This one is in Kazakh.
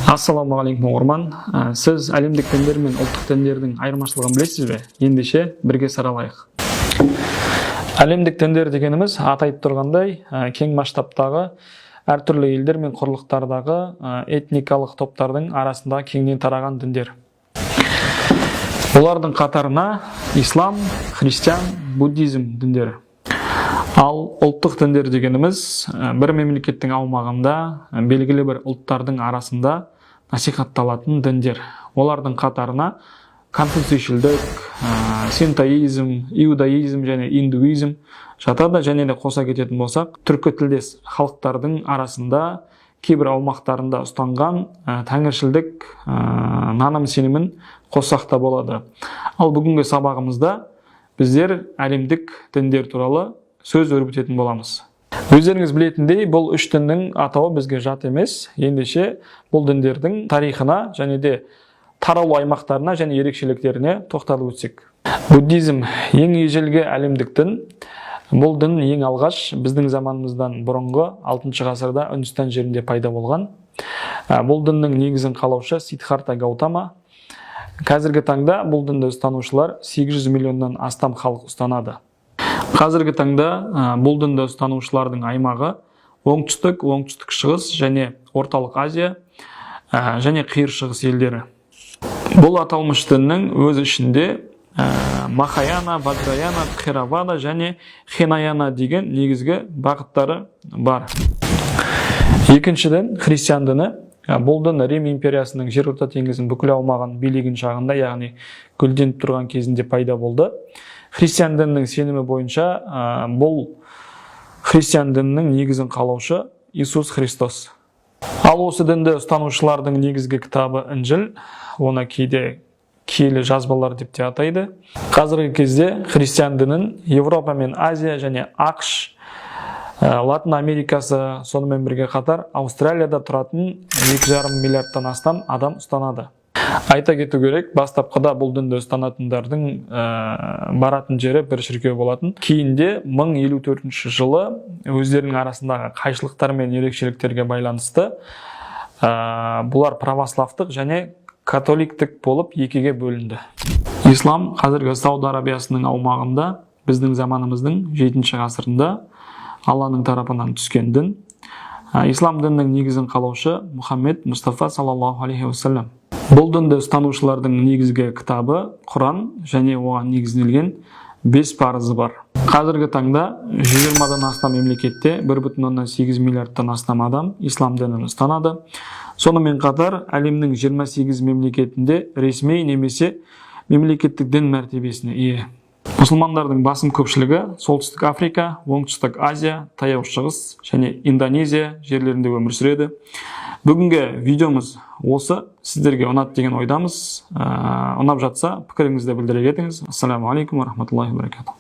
Ассалаумағалейкум оқырман. Сіз әлемдік діндер мен ұлттық діндердің айырмашылығын білесіз бе? Ендеше бірге саралайық. Әлемдік діндер дегеніміз атайып тұрғандай кең масштабтағы әртүрлі елдер мен құрлықтардағы этникалық топтардың арасында кеңінен тараған діндер. Олардың қатарына ислам, христиан, буддизм діндері. Ал ұлттық діндер дегеніміз бір мемлекеттің аумағында белгілі бір ұлттардың арасында насихатталатын діндер. Олардың қатарына конфуцийшілдік, синтоизм, иудаизм және индуизм жатады. Және де қоса кететін болсақ, түркі тілдес халықтардың арасында кейбір аумақтарында ұстанған тәңіршілдік наным сенімін қоссақ та болады. Ал бүгінгі сабағымызда біздер әлемдік діндер туралы сөз өрбітетін боламыз. Өздеріңіз білетіндей, бұл үш діннің атауы бізге жат емес. Ендеше бұл діндердің тарихына және де таралу аймақтарына және ерекшеліктеріне тоқталып өтсек. Буддизм ең ежелгі әлемдік дін. Бұл дін ең алғаш біздің заманымыздан бұрынғы 6 ғасырда Үндістан жерінде пайда болған. Бұл діннің негізін қалаушы Сиддхартха Гаутама. Қазіргі таңда бұл дінді ұстанушылар 800 миллионнан астам халық ұстанады. Қазіргі таңда бұл дінді ұстанушылардың аймағы оңтүстік, оңтүстік шығыс және орталық Азия және қиыр шығыс елдері. Бұл аталмыш діннің өз ішінде Махаяна, Ваджраяна, Тхеравада және Хинаяна деген негізгі бағыттары бар. Екіншіден, христиан діні. Бұл дін Рим империясының жерорта теңізінің бүкіл аумағын билеген шағында, яғни гүлденіп тұрған кезінде пайда болды. Христиан дінінің сенімі бойынша бұл христиан дінінің негізін қалаушы Иисус Христос. Ал осы дінді ұстанушылардың негізгі кітабы Інжіл, оны кейде киелі жазбалар деп те атайды. Қазіргі кезде христиан дінін Европа мен Азия және ақш, Латын Америкасы, сонымен бірге қатар Аустралияда тұратын 2,5 миллиардтан астам адам ұстанады. Айта кету керек, бастапқыда бұл дінді ұстанатындардың баратын жері бір шіркеу болатын. Кейінде 1054 жылы өздерінің арасындағы қайшылықтар мен ерекшеліктерге байланысты бұлар православтық және католиктік болып екіге бөлінді. Ислам қазіргі Сауд Арабиясының аумағында біздің заманымыздың 7 ғасырында Алланың тарапынан түскен дін. Ислам дінінің негізін қалаушы Мұхаммед Мұстафа саллаллаху алейхи уассалам. Бұл дінді ұстанушылардың негізгі кітабы Құран және оған негізделген 5 парызы бар. Қазіргі таңда 120-дан астам мемлекетте 1,8 миллиардтан астам адам ислам дінін ұстанады. Сонымен қатар әлемнің 28 мемлекетінде ресми немесе мемлекеттік дін мәртебесіне ие. Мұсылмандардың басым көпшілігі Солтүстік Африка, Оңтүстік Азия, Таяу Шығыс және Индонезия жерлерінде өмір сүреді. Бүгінгі видеомыз осы. Сіздерге ұнады деген ойдамыз. Ұнап жатса пікіріңізді білдіре кетіңіз. Ассаламу алейкум ва рахматуллахи ва баракатуху.